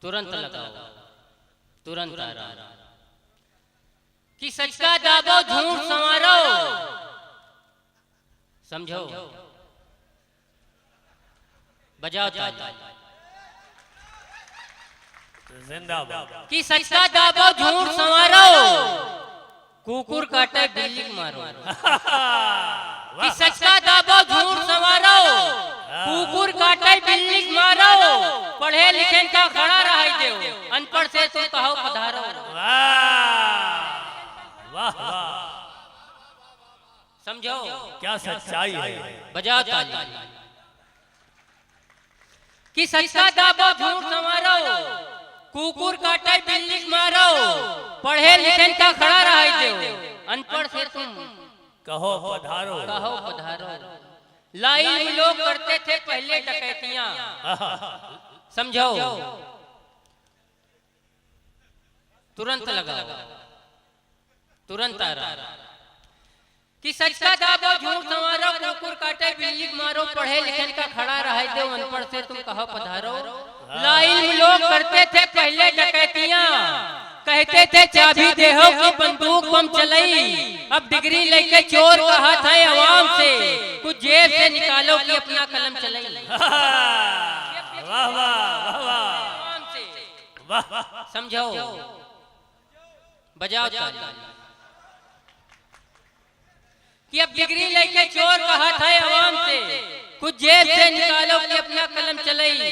तुरंत लगाओ, तुरंत आ रहा कि सच का दाबो झूठ संवारो, समझो, बजाओ ताली। जिंदाबाद। कि सच का दाबो झूठ संवारो, कुकुर काटे बिल्ली मारो। कि सच का दाबो झूठ संवारो, कुकुर काटे बिल्ली मारो, पढ़े लिखे का खड़ा रह देव, अनपढ़ से तुम कहो पधारो। वाह वाह, समझो क्या सच्चाई है। बजाओ ताली। कि सच का दाबो झूठ संवारो, कुकुर काटे बिल्ली मारो, पढ़े लिखे का खड़ा रह देव, अनपढ़ से तुम कहो पधारो, कहो पधारो। लाइन में लोग करते थे पहले डकैतियां, समझो, तुरंत लगाओ, तुरंत आ रहा कि सच का दाबो झूठ संवारो, कुकुर काटे बिल्ली मारो, पढ़े लिखे का खड़ा रह दो, अनपढ़ से तुम कहो पधारो। लाइन में लोग करते थे पहले डकैतियां, कहते थे चाबी देहो की बंदूक बम चलाई, अब डिग्री लेके चोर कहा था अवाम से, कुछ जेब से निकालो कि अपना कलम चलाई। वाह वाह वाह, समझो, बजाओ ताली। कि अब डिग्री लेके चोर कहा था अवाम से, कुछ जेब से निकालो कि अपना कलम चलाई,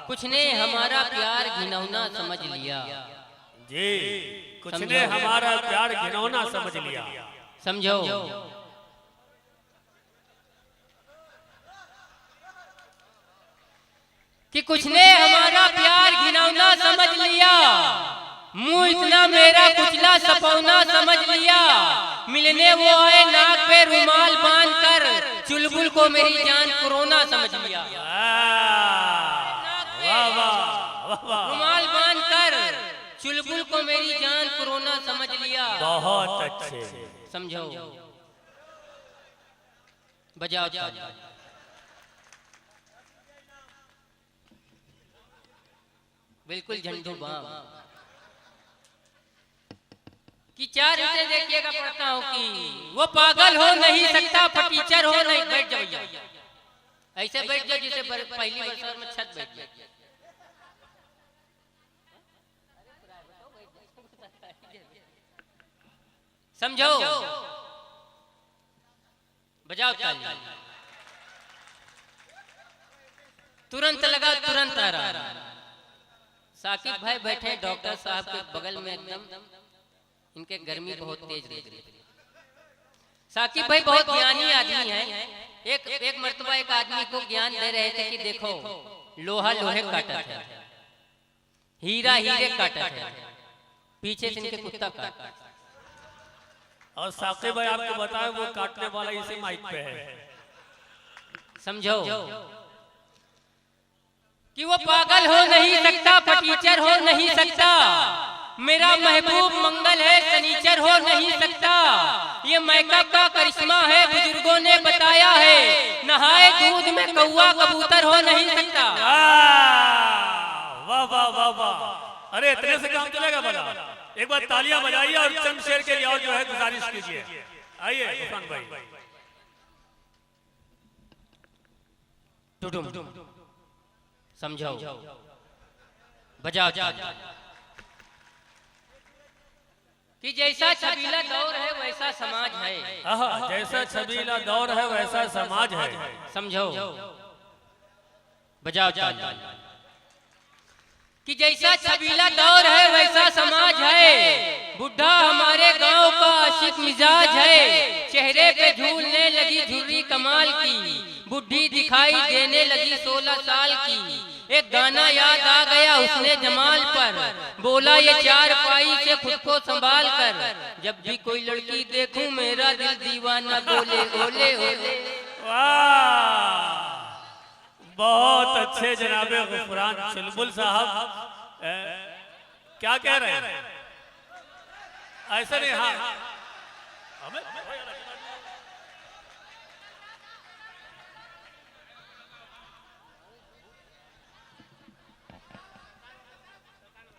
कुछ ने हमारा प्यार घिनौना समझ लिया जी, कुछ ने हमारा प्यार घिनौना समझ लिया। समझो, कि कुछ ने हमारा प्यार घिनौना समझ लिया, मुंह इतना मेरा कुचला सपौना समझ लिया, मिलने वो आए नाक पे रुमाल बांध कर, चुलबुल को मेरी जान कोरोना समझ लिया। वाह वाह, रुमाल बांध कर चुलबुल को मेरी जान कोरोना समझ लिया। बहुत अच्छे, समझो, बजाओ ताली। बिल्कुल झंडू बाम कि चार हिस्से देखिएगा, पढ़ता हूँ कि वो पागल हो नहीं सकता, फटीचर हो नहीं। बैठ जाओ, ऐसे बैठ जाओ जिसे पहली वर्ष में छत बैठ जाए। समझो, बजाओ ताली। तुरंत लगा, तुरंत आ रहा। साकिब भाई बैठे डॉक्टर साहब के बगल में, एकदम इनके गर्मी बहुत तेज लग रही। साकिब भाई बहुत ज्ञानी आदमी हैं। एक मर्तबा एक आदमी को ज्ञान दे रहे थे कि देखो, लोहा लोहे काटा था, हीरा हीरे काटा था, पीछे से इनके कुत्ता काटा। और साकिब भाई आपको बताए वो काटने वाला इसी माइक पे है। समझो कि वो पागल हो नहीं सकता, फटीचर हो नहीं सकता, मेरा महबूब मंगल है, सनीचर हो नहीं सकता, ये मेकअप का करिश्मा है, बुजुर्गों ने बताया है, नहाए दूध में कौवा कबूतर हो नहीं सकता। वाह वाह वाह वाह, अरे इतने से काम चलेगा भला? एक बार तालियां बजाइए और चंद शेर के लिए और जो है गुजारिश कीजिए। आइए उस्मान भाई। समझो, बजाओ कि जैसा छबीला दौर है वैसा समाज है। जैसा छबीला दौर है वैसा समाज है। समझो, बजाओ कि जैसा छबीला दौर है वैसा समाज है, बुढ़ा हमारे गांव का आशिक मिजाज है, चेहरे पे झूलने लगी झुर्री कमाल की, बुढ़ी दिखाई देने लगी 16 साल की, एक गाना याद आ गया उसने जमाल पर, बोला ये चार पाई से खुद को संभाल कर, जब भी कोई लड़की देखूं मेरा दिल दीवाना बोले ओले ओले। वाह, बहुत अच्छे जनाबे गुफरान चुलबुल साहब। क्या कह रहे हैं? ऐसा नहीं, हाँ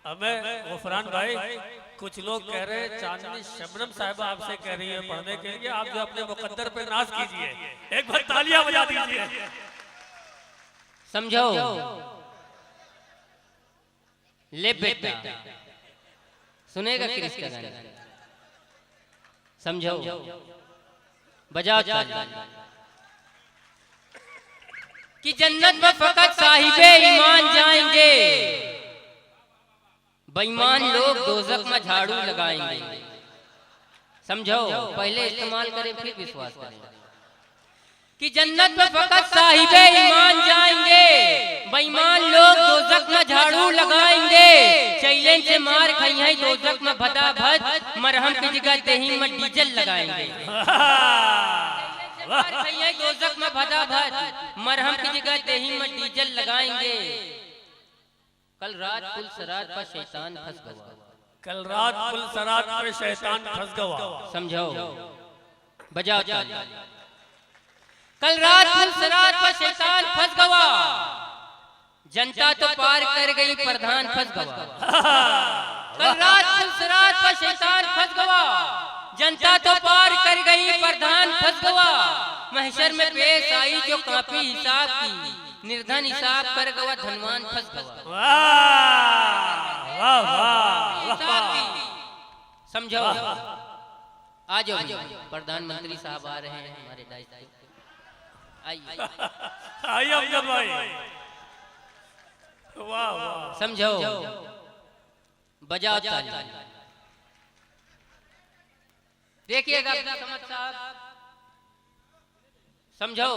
हमें गफरान भाई कुछ लोग कह रहे हैं चांदनी शबनम साहिबा आपसे कह रही है पढ़ने के लिए, आप जो अपने मुकद्दर पे नाज कीजिए, एक बार तालियां बजा दीजिए। समझो ले बेटा सुनेगा क्रिस का गाना, समझो बजाओ ताली कि जन्नत में फकत साहिबे ईमान जाएंगे, बेईमान लोग दोजख में झाड़ू लगाएंगे। समझो पहले इस्तेमाल करें फिर विश्वास करें कि जन्नत में फकत साहिबे ईमान जाएंगे, बेईमान लोग दोजख में झाड़ू लगाएंगे। चैलेंज से मार खाई है दोजख में भदा भद, मरहम की जगह दही में डीजल लगाएंगे। दोजख में भदा भद, मरहम की जगह दही में डीजल लगाएंगे। कल रात पुल सरात पर शैतान फंस गया, कल रात पुल सरात पर शैतान फंस गया। समझो बजाओ ताली। कल रात पुल सरात पर शैतान फंस गया, जनता तो पार कर गई प्रधान फंस गया। कल रात पुल सरात पर शैतान फंस गया, जनता तो पार कर गई प्रधान फंस गया। महशर में पेश आई जो काफी हिसाब की, निर्धन हिसाब कर गया धनवान फंस गया। वाह वाह वाह। समझो आ जाओ, प्रधानमंत्री साहब आ रहे हैं हमारे दायित्व। आइए अमजद भाई। वाह वाह। समझो बजाओ ताली। देखिएगा समझ साहब, समझो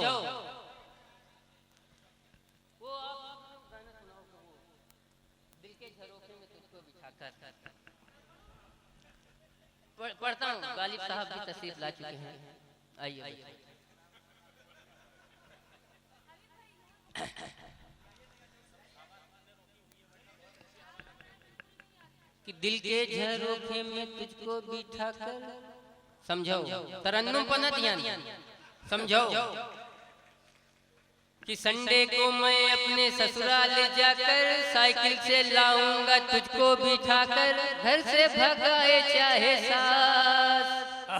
पढ़ता हूँ। गालिब साहब भी तशरीफ ला चुके हैं, आइए। कि दिल के झरोखे में तुझको बिठा कर, समझो तरन्नुम पर न ध्यान, समझो कि संडे को मैं अपने ससुराल जाकर साइकिल से लाऊंगा तुझको बिठाकर, घर से भगाए चाहे सास,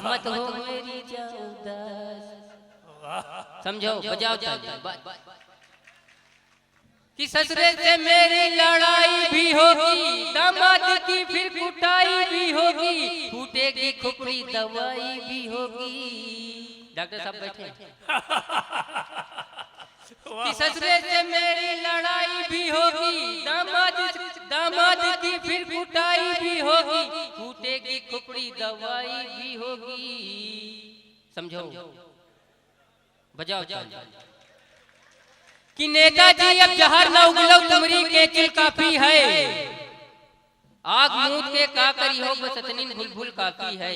मत हो मेरी जाओ उदास। समझो बजाओ ताली। कि ससुरे से मेरी लड़ाई भी होगी, दामाद की फिर कुटाई भी होगी, फूटेगी खुपड़ी दवाई भी होगी। डॉक्टर साहब बैठे। कि ससुरे से मेरी लड़ाई भी होगी, दामाद की फिर कुटाई भी होगी, फूटेगी खुपड़ी दवाई भी होगी। समझो बजाओ ताली। कि नेताजी अब जहर न उगलो तुमरी के चिल काफी है, आग मूत के का करी हो बस इतनी बुलबुल काफी है।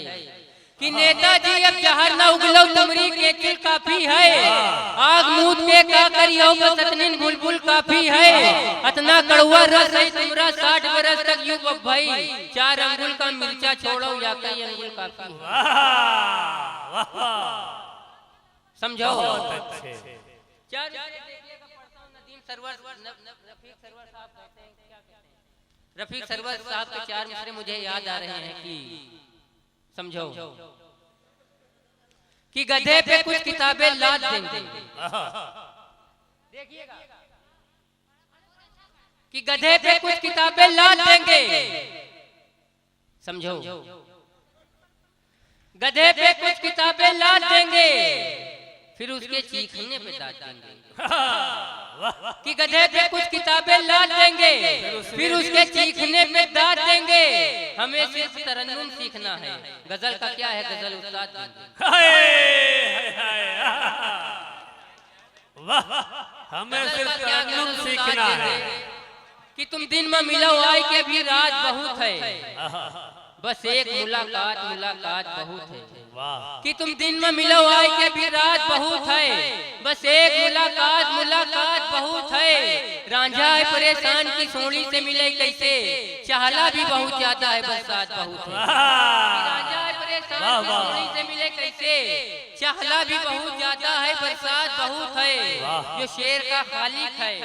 कि नेताजी अब जहर न उगलो तुमरी के चिल काफी है, आग मूत के का करी हो बस इतनी बुलबुल काफी है। इतना कड़वा रस है तुमरा 60 बरस तक यूं भाई, 4 अंगुल का मिर्चा छोड़ो या कई अंगुल काफी। समझो रफीक सरवर साहब के 4 मिसरे मुझे याद आ रहे हैं कि समझो कि गधे पे कुछ किताबें लाद देंगे। देखिएगा कि गधे पे कुछ किताबें लाद देंगे। समझो गधे पे कुछ किताबें लाद देंगे, फिर उसके चीखने पे दाद देंगे। कि गधे पे कुछ किताबें लाद देंगे, फिर उसके चीखने पे दाद देंगे। हमें सिर्फ तरन्नुम सीखना है, गजल का क्या है गजल उस्ताद देंगे। हमें सिर्फ तरन्नुम सीखना है। कि तुम दिन में मिलो आए के भी रात बहुत है, बस एक मुलाकात मुलाकात बहुत है। कि तुम दिन में मिलो आए के भी रात बहुत है, बस एक मुलाकात मुलाकात बहुत है। रांझा है परेशान की सोनी से मिले कैसे, चाहला भी बहुत ज्यादा है बरसात बहुत है। रांझा है परेशान की सोनी से मिले कैसे, चाहला भी बहुत ज्यादा है बरसात बहुत है। जो शेर का खालिक है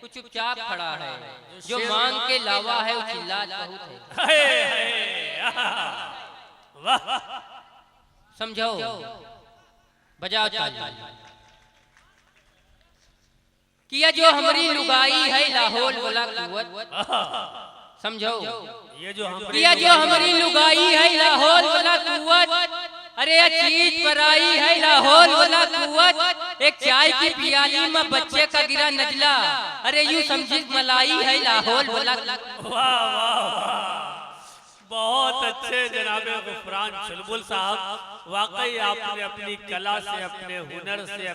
वो चुपचाप खड़ा है, जो मांग के लावा है वो चिल्लात बहुत है। वाह, समझो, बजाओ ताली। किया जो हमारी लुगाई है लाहौल वाला कुवत, समझो, ये जो किया जो हमारी लुगाई है लाहौल वाला कुवत, अरे ये चीज पर आई है लाहौल वाला कुवत, एक चाय की पियाली में बच्चे का गिरा नजला, अरे यूं समझी मलाई है लाहौल वाला। वाह वाह वाह, बहुत अच्छे जनाबे गुफरान चुलबुल साहब, वाकई आपने अपनी कला से, अपने हुनर से,